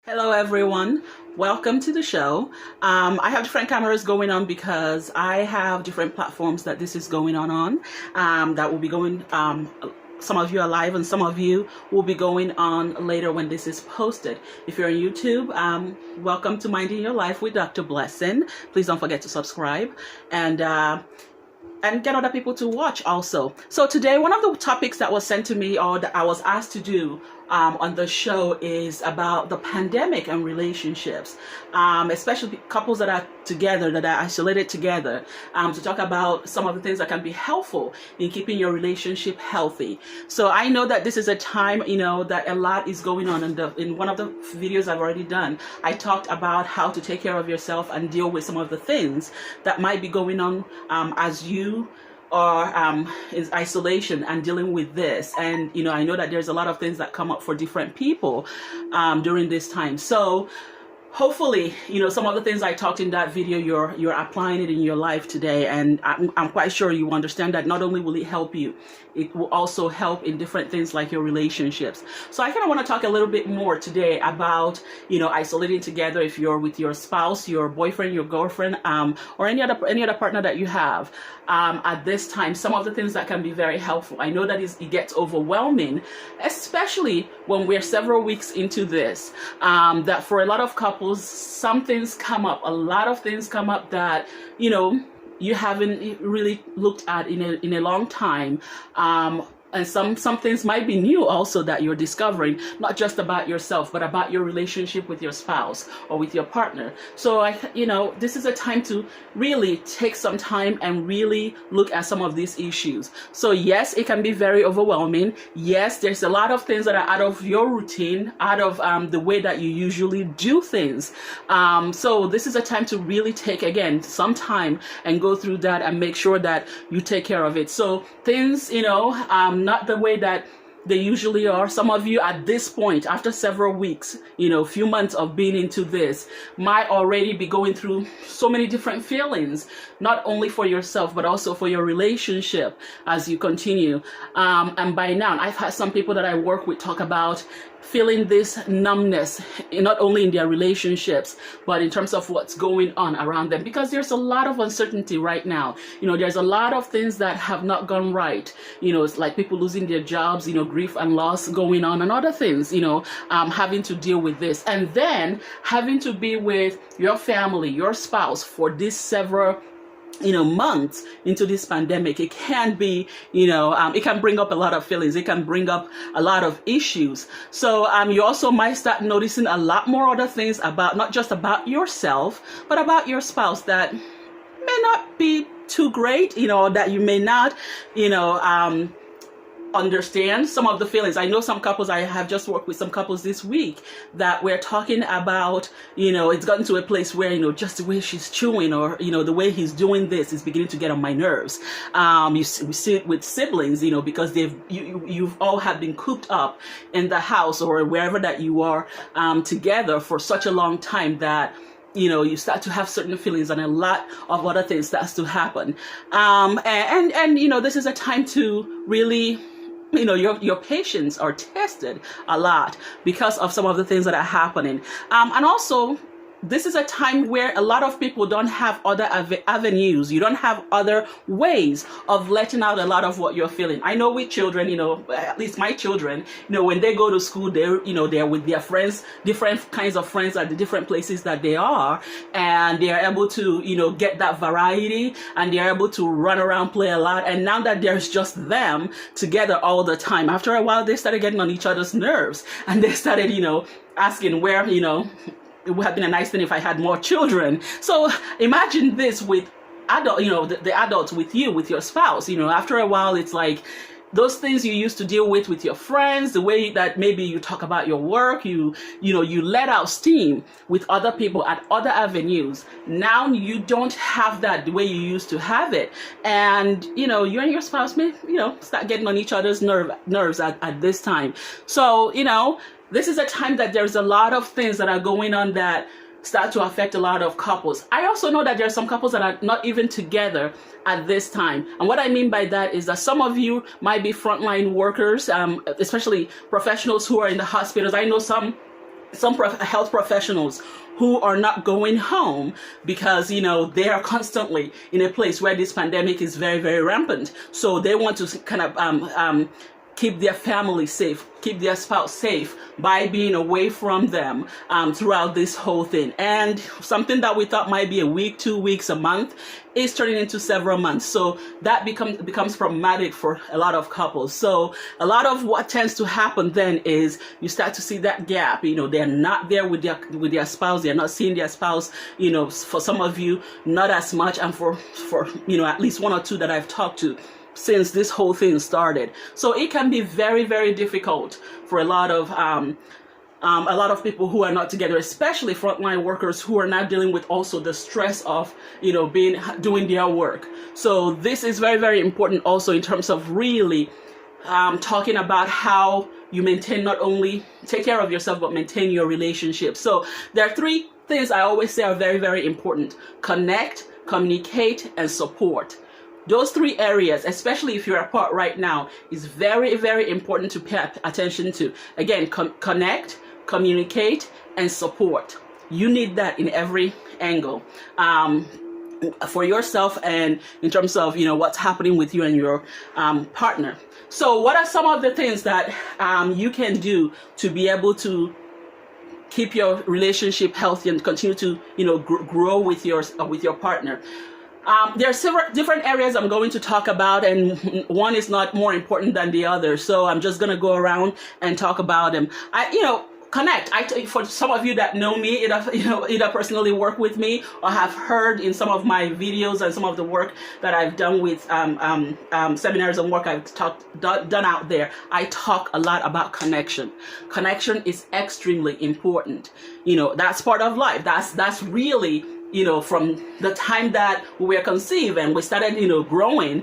Hello, everyone. Welcome to the show. I have different cameras going on because I have different platforms that this is going on that will be going. Some of you are live and some of you will be going on later when this is posted. If you're on YouTube, welcome to Minding Your Life with Dr. Blessing. Please don't forget to subscribe and get other people to watch also. So today, one of the topics that was sent to me or that I was asked to do on the show is about the pandemic and relationships, especially couples that are together, that are isolated together, to talk about some of the things that can be helpful in keeping your relationship healthy. So I know that this is a time, that a lot is going on. In one of the videos I've already done, I talked about how to take care of yourself and deal with some of the things that might be going on as you or is isolation and dealing with this. And I know that there's a lot of things that come up for different people during this time. So hopefully, some of the things I talked in that video, you're applying it in your life today. And I'm quite sure you understand that not only will it help you, it will also help in different things like your relationships. So I kind of want to talk a little bit more today about, isolating together if you're with your spouse, your boyfriend, your girlfriend, or any other partner that you have at this time. Some of the things that can be very helpful. I know that it gets overwhelming, especially when we're several weeks into this, that for a lot of couples, some things come up, a lot of things come up that, you haven't really looked at in a long time. And some things might be new also that you're discovering, not just about yourself, but about your relationship with your spouse or with your partner. So, this is a time to really take some time and really look at some of these issues. So yes, it can be very overwhelming. Yes, there's a lot of things that are out of your routine, out of the way that you usually do things. So this is a time to really take, again, some time and go through that and make sure that you take care of it. So things, not the way that they usually are. Some of you at this point, after several weeks, few months of being into this, might already be going through so many different feelings, not only for yourself, but also for your relationship as you continue. And by now, I've had some people that I work with talk about feeling this numbness, not only in their relationships, but in terms of what's going on around them, because there's a lot of uncertainty right now. There's a lot of things that have not gone right. It's like people losing their jobs, grief and loss going on, and other things, having to deal with this, and then having to be with your family, your spouse for these several months into this pandemic. It can be, it can bring up a lot of feelings. It can bring up a lot of issues. So you also might start noticing a lot more other things about, not just about yourself, but about your spouse that may not be too great, that you may not, understand some of the feelings. I know some couples, I have just worked with some couples this week that we're talking about, it's gotten to a place where, just the way she's chewing or, the way he's doing this is beginning to get on my nerves. We see it with siblings, because you've all have been cooped up in the house or wherever that you are together for such a long time that you start to have certain feelings and a lot of other things starts to happen. And this is a time to really, your patience are tested a lot because of some of the things that are happening. And also, this is a time where a lot of people don't have other avenues. You don't have other ways of letting out a lot of what you're feeling. I know with children, at least my children, when they go to school, they're with their friends, different kinds of friends at the different places that they are, and they're able to, get that variety, and they're able to run around, play a lot. And now that there's just them together all the time, after a while, they started getting on each other's nerves, and they started, asking where, it would have been a nice thing if I had more children. So imagine this with adult, the adults with you, with your spouse. After a while, it's like those things you used to deal with your friends, the way that maybe you talk about your work, you let out steam with other people at other avenues. Now you don't have that the way you used to have it. And, you and your spouse may, start getting on each other's nerves at this time. So, this is a time that there's a lot of things that are going on that start to affect a lot of couples. I also know that there are some couples that are not even together at this time. And what I mean by that is that some of you might be frontline workers, especially professionals who are in the hospitals. I know some health professionals who are not going home because, they are constantly in a place where this pandemic is very, very rampant. So they want to kind of keep their family safe, keep their spouse safe by being away from them throughout this whole thing. And something that we thought might be a week, 2 weeks, a month is turning into several months. So that becomes problematic for a lot of couples. So a lot of what tends to happen then is you start to see that gap. They're not there with their spouse. They're not seeing their spouse. For some of you, not as much, and for at least one or two that I've talked to since this whole thing started. So it can be very, very difficult for a lot of people who are not together, especially frontline workers who are now dealing with also the stress of, doing their work. So this is very, very important also in terms of really talking about how you maintain, not only take care of yourself, but maintain your relationship. So there are 3 things I always say are very, very important: connect, communicate, and support. Those 3 areas, especially if you're apart right now, is very, very important to pay attention to. Again, connect, communicate, and support. You need that in every angle for yourself and in terms of, what's happening with you and your partner. So what are some of the things that you can do to be able to keep your relationship healthy and continue to, grow with your partner? There are several different areas I'm going to talk about, and one is not more important than the other. So I'm just going to go around and talk about them. Connect. For some of you that know me, either personally work with me or have heard in some of my videos and some of the work that I've done with seminars and work I've done out there, I talk a lot about connection. Connection is extremely important. That's part of life. That's really, from the time that we were conceived and we started, growing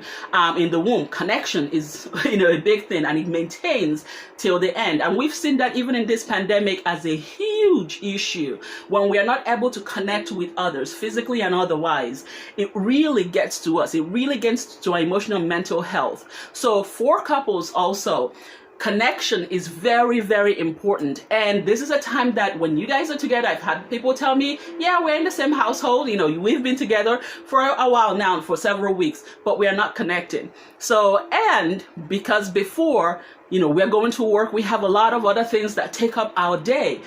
in the womb. Connection is, a big thing, and it maintains till the end. And we've seen that even in this pandemic as a huge issue. When we are not able to connect with others, physically and otherwise, it really gets to us. It really gets to our emotional and mental health. So for couples also, connection is very, very important. And this is a time that when you guys are together, I've had people tell me, yeah, we're in the same household. We've been together for a while now, for several weeks, but we are not connected. So, and because before, we're going to work, we have a lot of other things that take up our day.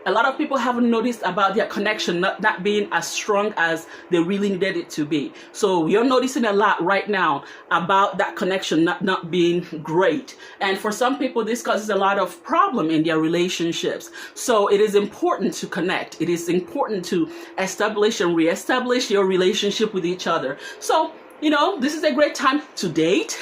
A lot of people haven't noticed about their connection not being as strong as they really needed it to be. So you're noticing a lot right now about that connection not being great. And for some people, this causes a lot of problem in their relationships. So it is important to connect. It is important to establish and reestablish your relationship with each other. So this is a great time to date.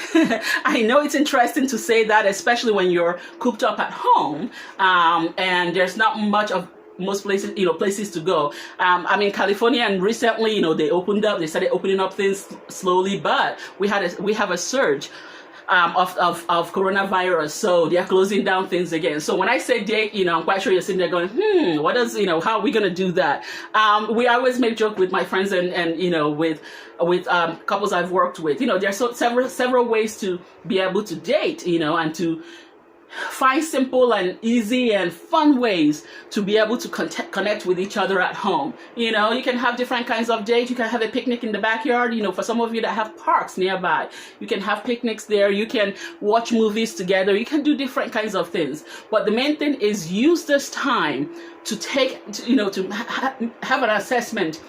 I know it's interesting to say that, especially when you're cooped up at home and there's not much of most places, places to go. I'm in California, and recently, they started opening up things slowly, but we have a surge of coronavirus, so they're closing down things again. So when I say date, I'm quite sure you're sitting there going, what does, how are we going to do that? We always make joke with my friends and with couples I've worked with. There's several ways to be able to date, and to find simple and easy and fun ways to be able to connect with each other at home. You can have different kinds of dates. You can have a picnic in the backyard. For some of you that have parks nearby, you can have picnics there. You can watch movies together. You can do different kinds of things. But the main thing is use this time to to have an assessment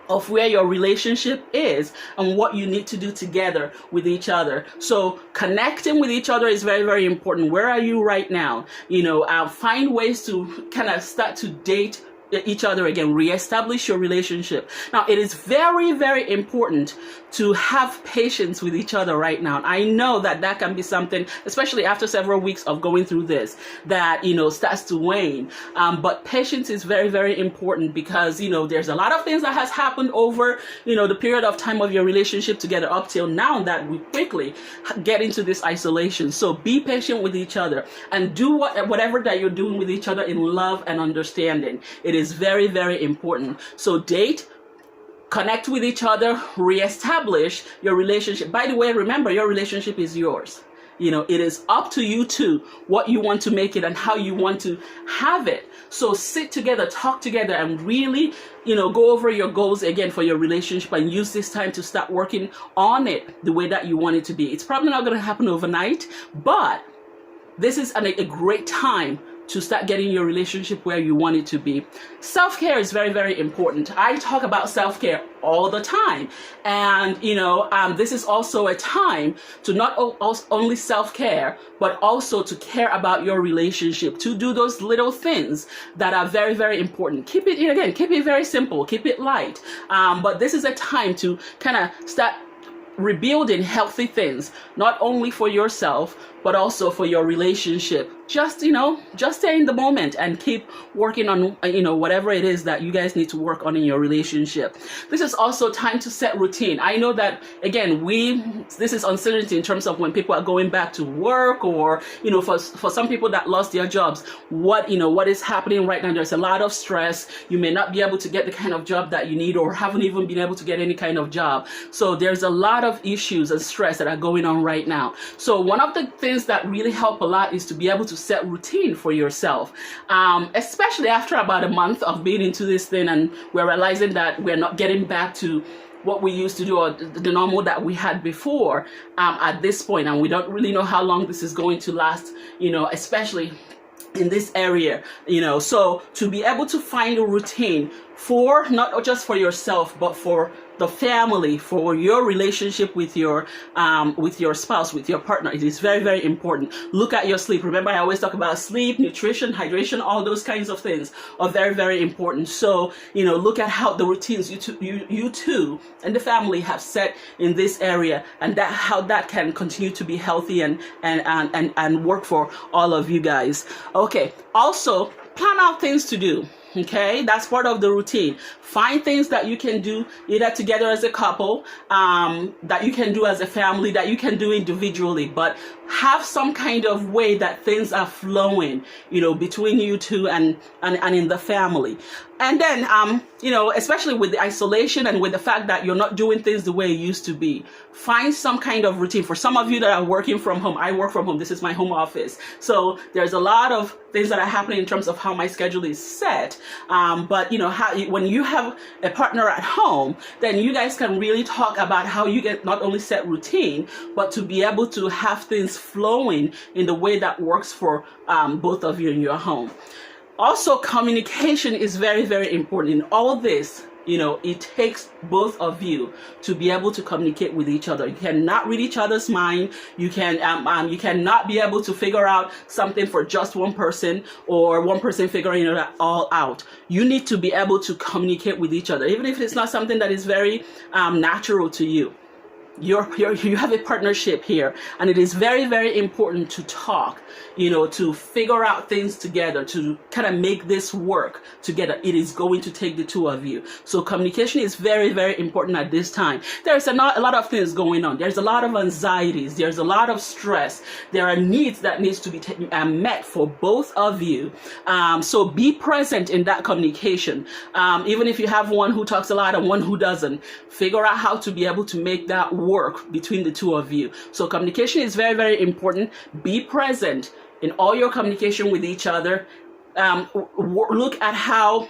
of where your relationship is and what you need to do together with each other. So connecting with each other is very, very important. Where are you right now? Find ways to kind of start to date each other again, reestablish your relationship. Now, it is very, very important to have patience with each other right now. I know that can be something, especially after several weeks of going through this, that, starts to wane. But patience is very, very important because, there's a lot of things that has happened over, the period of time of your relationship together up till now that we quickly get into this isolation. So be patient with each other and do whatever that you're doing with each other in love and understanding. It is very, very important. So date, connect with each other, reestablish your relationship. By the way, remember, your relationship is yours. It is up to you two what you want to make it and how you want to have it. So sit together, talk together, and really, go over your goals again for your relationship, and use this time to start working on it the way that you want it to be. It's probably not going to happen overnight, but this is a great time to start getting your relationship where you want it to be. Self-care is very, very important. I talk about self-care all the time. And, this is also a time to not only self-care, but also to care about your relationship, to do those little things that are very, very important. Keep it very simple, keep it light. But this is a time to kind of start rebuilding healthy things, not only for yourself, but also for your relationship. Just stay in the moment and keep working on, whatever it is that you guys need to work on in your relationship. This is also time to set routine. I know that, again, this is uncertainty in terms of when people are going back to work, or, for some people that lost their jobs, what is happening right now. There's a lot of stress. You may not be able to get the kind of job that you need, or haven't even been able to get any kind of job. So there's a lot of issues and stress that are going on right now. So one of the things that really help a lot is to be able to set routine for yourself, especially after about a month of being into this thing, and we're realizing that we're not getting back to what we used to do, or the normal that we had before at this point, and we don't really know how long this is going to last, especially in this area, so to be able to find a routine for not just for yourself, but for the family, for your relationship with your spouse, with your partner, it is very, very important. Look at your sleep. Remember, I always talk about sleep, nutrition, hydration, all those kinds of things are very, very important. So, look at how the routines you two and the family have set in this area, and how that can continue to be healthy and work for all of you guys. Okay. Also, plan out things to do. Okay, that's part of the routine. Find things that you can do either together as a couple, that you can do as a family, that you can do individually, but have some kind of way that things are flowing, between you two and in the family. And then, especially with the isolation and with the fact that you're not doing things the way it used to be, find some kind of routine. For some of you that are working from home, I work from home. This is my home office. So there's a lot of things that are happening in terms of how my schedule is set. But when you have a partner at home, then you guys can really talk about how you get not only set routine, but to be able to have things flowing in the way that works for both of you in your home. Also, communication is very, very important in all this. It takes both of you to be able to communicate with each other. You cannot read each other's mind. You cannot be able to figure out something for just one person, or one person figuring it all out. You need to be able to communicate with each other, even if it's not something that is very natural to you. You have a partnership here, and it is very, very important to talk, to figure out things together, to kind of make this work together. It is going to take the two of you. So communication is very, very important at this time. There's a lot of things going on. There's a lot of anxieties. There's a lot of stress. There are needs that needs to be met for both of you. So be present in that communication. Even if you have one who talks a lot and one who doesn't, figure out how to be able to make that work between the two of you. So communication is very, very important. Be present in all your communication with each other. Look at how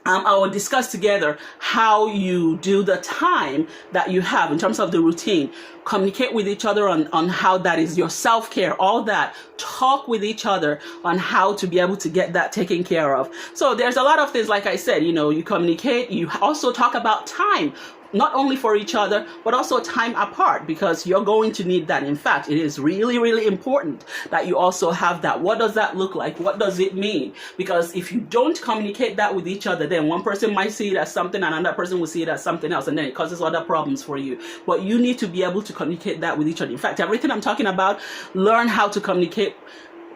I will discuss together how you do the time that you have in terms of the routine. Communicate with each other on how that is your self-care, all that. Talk with each other on how to be able to get that taken care of. So there's a lot of things, like I said, you communicate. You also talk about time, not only for each other, but also time apart, because you're going to need that. In fact, it is really, really important that you also have that. What does that look like? What does it mean? Because if you don't communicate that with each other, then one person might see it as something and another person will see it as something else, and then it causes other problems for you. But you need to be able to communicate that with each other. In fact, everything I'm talking about, learn how to communicate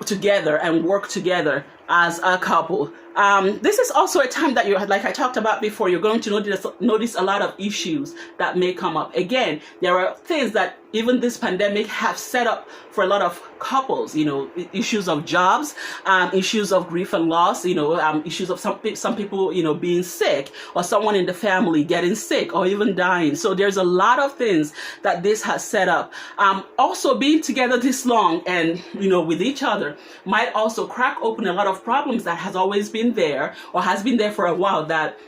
together and work together as a couple. This is also a time that you're, like I talked about before, you're going to notice a lot of issues that may come up. Again, there are things that even this pandemic have set up for a lot of couples, issues of jobs, issues of grief and loss, issues of some people, being sick, or someone in the family getting sick or even dying. So there's a lot of things that this has set up. Also being together this long and, with each other might also crack open a lot of problems that has always been there or has been there for a while that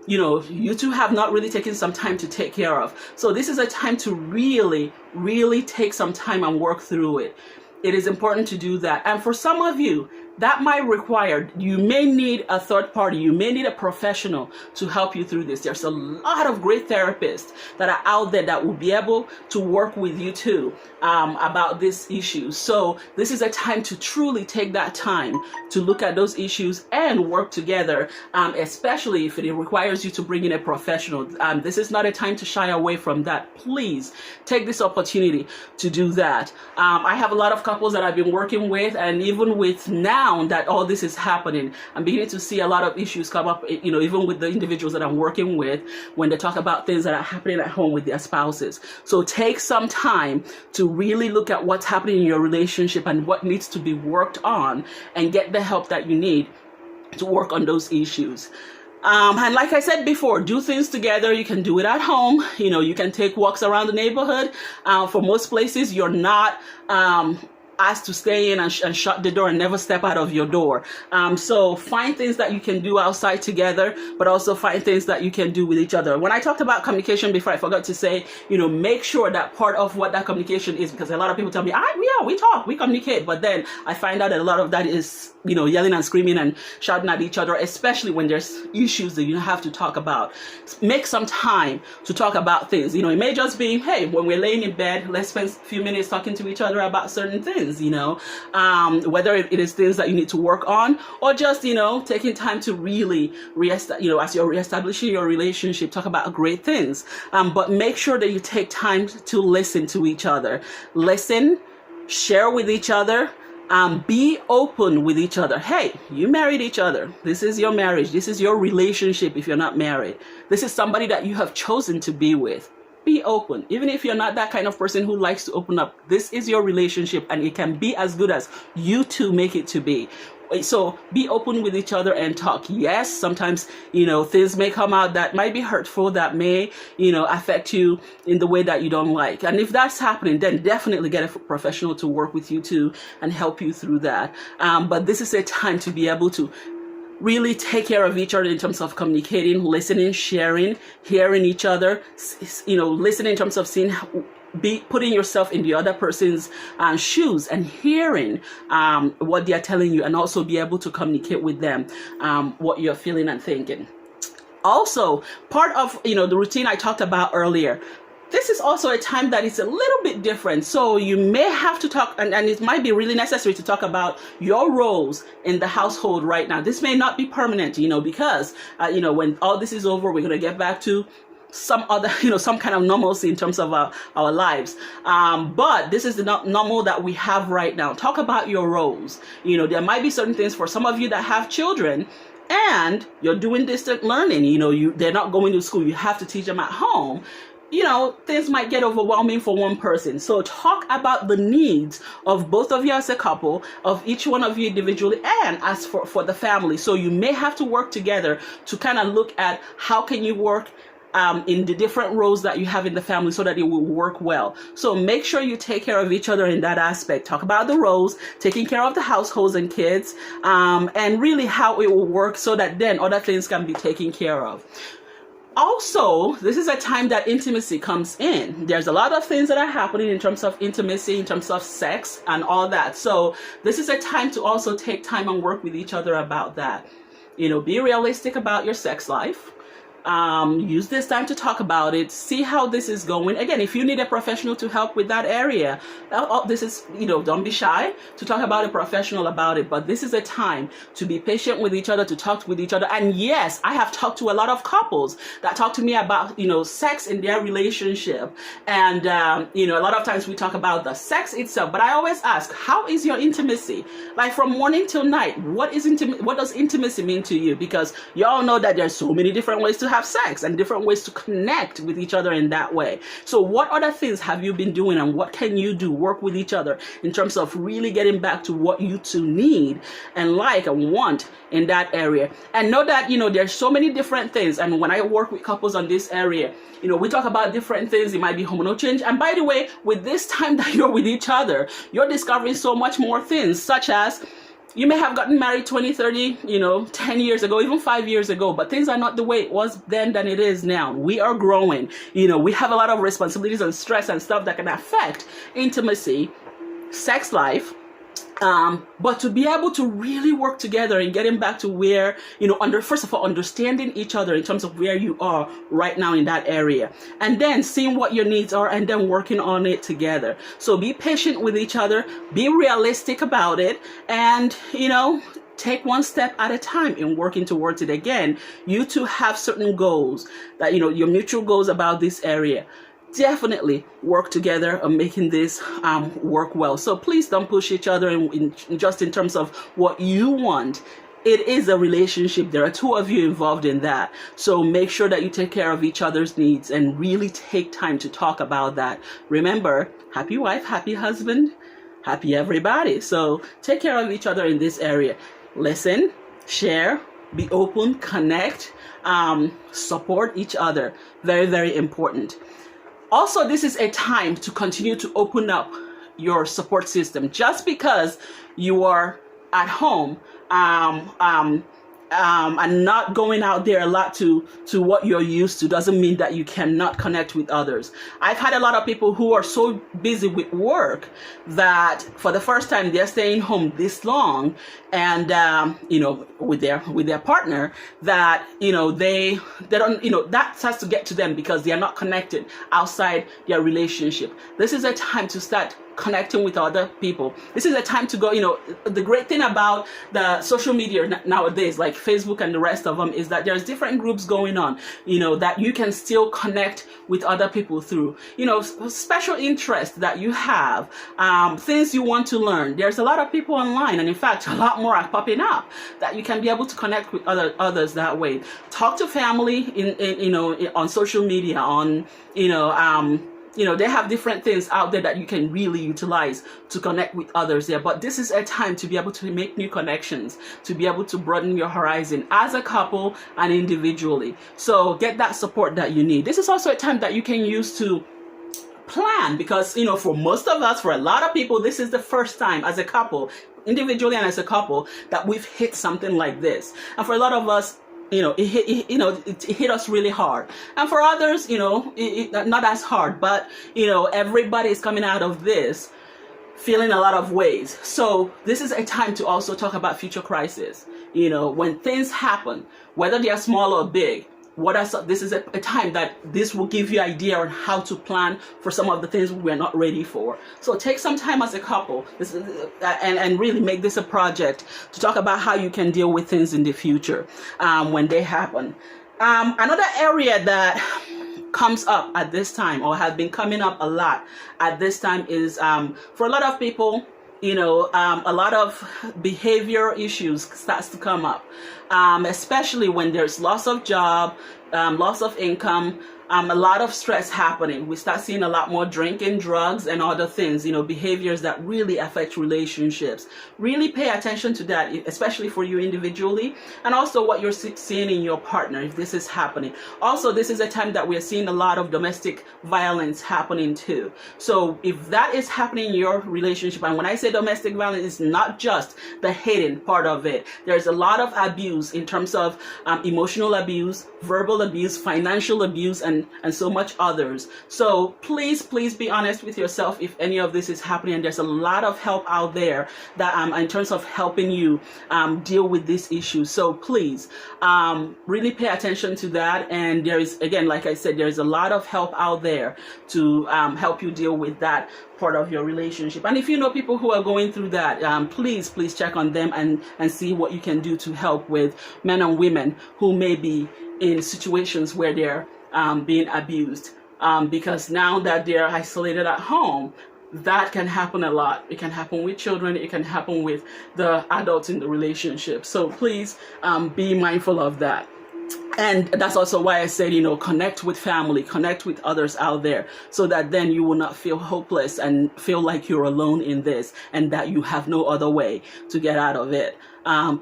you two have not really taken some time to take care of. So this is a time to really, really take some time and work through it. It is important to do that. And for some of you, that might require, you may need a third party, you may need a professional to help you through this. There's a lot of great therapists that are out there that will be able to work with you too about this issue. So this is a time to truly take that time to look at those issues and work together, especially if it requires you to bring in a professional. This is not a time to shy away from that. Please take this opportunity to do that. I have a lot of couples that I've been working with, and even with now that all this is happening, I'm beginning to see a lot of issues come up, even with the individuals that I'm working with when they talk about things that are happening at home with their spouses. So take some time to really look at what's happening in your relationship and what needs to be worked on, and get the help that you need to work on those issues. And like I said before, do things together. You can do it at home. You can take walks around the neighborhood. For most places, you're not asked to stay in and shut the door and never step out of your door. So find things that you can do outside together, but also find things that you can do with each other. When I talked about communication before, I forgot to say, make sure that part of what that communication is, because a lot of people tell me, yeah, we talk, we communicate, but then I find out that a lot of that is, yelling and screaming and shouting at each other, especially when there's issues that you have to talk about. Make some time to talk about things. It may just be, hey, when we're laying in bed, let's spend a few minutes talking to each other about certain things. Whether it is things that you need to work on, or just, taking time to really, as you're reestablishing your relationship, talk about great things. But make sure that you take time to listen to each other. Listen, share with each other. Be open with each other. Hey, you married each other. This is your marriage. This is your relationship if you're not married. This is somebody that you have chosen to be with. Be open. Even if you're not that kind of person who likes to open up, this is your relationship, and it can be as good as you two make it to be. So be open with each other and talk. Yes, sometimes, things may come out that might be hurtful, that may, affect you in the way that you don't like. And if that's happening, then definitely get a professional to work with you too and help you through that. But this is a time to be able to really take care of each other in terms of communicating, listening, sharing, hearing each other, listening in terms of seeing, putting yourself in the other person's shoes and hearing what they're telling you, and also be able to communicate with them what you're feeling and thinking. Also, part of, the routine I talked about earlier, this is also a time that is a little bit different. So you may have to talk, and it might be really necessary to talk about your roles in the household right now. This may not be permanent, because, when all this is over, we're going to get back to some other, some kind of normalcy in terms of our lives. But this is the normal that we have right now. Talk about your roles. There might be certain things for some of you that have children, and you're doing distant learning. They're not going to school. You have to teach them at home. Things might get overwhelming for one person. So talk about the needs of both of you as a couple, of each one of you individually, and as for the family. So you may have to work together to kind of look at how can you work in the different roles that you have in the family so that it will work well. So make sure you take care of each other in that aspect. Talk about the roles, taking care of the households and kids, and really how it will work so that then other things can be taken care of. Also, this is a time that intimacy comes in. There's a lot of things that are happening in terms of intimacy, in terms of sex and all that. So this is a time to also take time and work with each other about that. Be realistic about your sex life. Use this time to talk about it. See how this is going. Again, if you need a professional to help with that area, this is, don't be shy to talk about a professional about it. But this is a time to be patient with each other, to talk with each other. And yes, I have talked to a lot of couples that talk to me about, sex in their relationship. And, a lot of times we talk about the sex itself, but I always ask, how is your intimacy? Like from morning till night, what does intimacy mean to you? Because you all know that there's so many different ways to have sex and different ways to connect with each other in that way. So what other things have you been doing, and what can you do, work with each other in terms of really getting back to what you two need and like and want in that area? And know that, there's so many different things. And when I work with couples on this area, we talk about different things. It might be hormonal change. And by the way, with this time that you're with each other, you're discovering so much more things, such as you may have gotten married 20, 30, 10 years ago, even 5 years ago, but things are not the way it was then than it is now. We are growing. We have a lot of responsibilities and stress and stuff that can affect intimacy, sex life. But to be able to really work together and getting back to where, first of all, understanding each other in terms of where you are right now in that area, and then seeing what your needs are and then working on it together. So be patient with each other, be realistic about it, and, take one step at a time in working towards it. Again, you two have certain goals that, your mutual goals about this area. Definitely work together on making this work well. So please don't push each other just in terms of what you want. It is a relationship. There are two of you involved in that. So make sure that you take care of each other's needs and really take time to talk about that. Remember, happy wife, happy husband, happy everybody. So take care of each other in this area. Listen, share, be open, connect, support each other. Very, very important. Also, this is a time to continue to open up your support system. Just because you are at home and not going out there a lot to what you're used to doesn't mean that you cannot connect with others. I've had a lot of people who are so busy with work that for the first time they're staying home this long and with their partner, that they don't, that starts to get to them because they are not connected outside their relationship. This is a time to start connecting with other people. This is a time to go, the great thing about the social media nowadays, like Facebook and the rest of them, is that there's different groups going on, that you can still connect with other people through, special interest that you have, things you want to learn. There's a lot of people online, and in fact, a lot more are popping up that you can be able to connect with others that way. Talk to family on social media, on, they have different things out there that you can really utilize to connect with others there. But this is a time to be able to make new connections, to be able to broaden your horizon as a couple and individually. So get that support that you need. This is also a time that you can use to plan, because, for most of us, for a lot of people, this is the first time as a couple, individually and as a couple, that we've hit something like this. And for a lot of us, it hit us really hard. And for others, not as hard, but, everybody is coming out of this feeling a lot of ways. So this is a time to also talk about future crises. When things happen, whether they are small or big, this is a time that this will give you idea on how to plan for some of the things we're not ready for. So take some time as a couple and really make this a project to talk about how you can deal with things in the future when they happen. Another area that comes up at this time, or has been coming up a lot at this time, is for a lot of people, a lot of behavior issues starts to come up, especially when there's loss of job, loss of income, a lot of stress happening. We start seeing a lot more drinking, drugs, and other things, behaviors that really affect relationships. Really pay attention to that, especially for you individually, and also what you're seeing in your partner, if this is happening. Also, this is a time that we're seeing a lot of domestic violence happening too. So if that is happening in your relationship, and when I say domestic violence, it's not just the hitting part of it. There's a lot of abuse in terms of emotional abuse, verbal abuse, financial abuse, and and so much others. So please be honest with yourself if any of this is happening. And there's a lot of help out there that in terms of helping you deal with this issue. So please really pay attention to that. And there is, again, like I said, there's a lot of help out there to help you deal with that part of your relationship. And if you know people who are going through that, please check on them and see what you can do to help with men and women who may be in situations where they're being abused, because now that they're isolated at home, that can happen a lot. It can happen with children, it can happen with the adults in the relationship. So please be mindful of that. And that's also why I said, connect with family, connect with others out there, so that then you will not feel hopeless and feel like you're alone in this and that you have no other way to get out of it.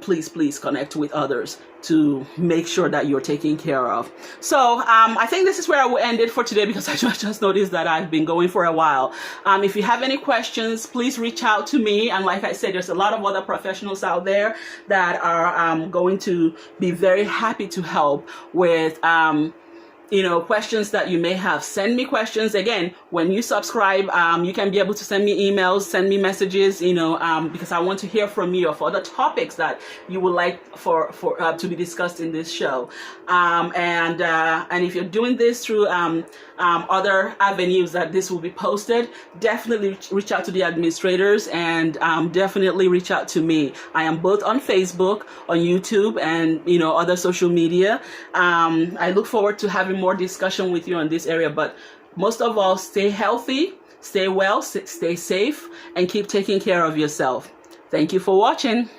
Please connect with others to make sure that you're taken care of. So I think this is where I will end it for today, because I just noticed that I've been going for a while. If you have any questions, please reach out to me. And like I said, there's a lot of other professionals out there that are going to be very happy to help with questions that you may have. Send me questions. Again, when you subscribe, you can be able to send me emails, send me messages, because I want to hear from you of other topics that you would like for to be discussed in this show. And if you're doing this through other avenues that this will be posted, definitely reach out to the administrators and definitely reach out to me. I am both on Facebook, on YouTube, and other social media. I look forward to having more discussion with you on this area, but most of all, stay healthy, stay well, stay safe, and keep taking care of yourself. Thank you for watching.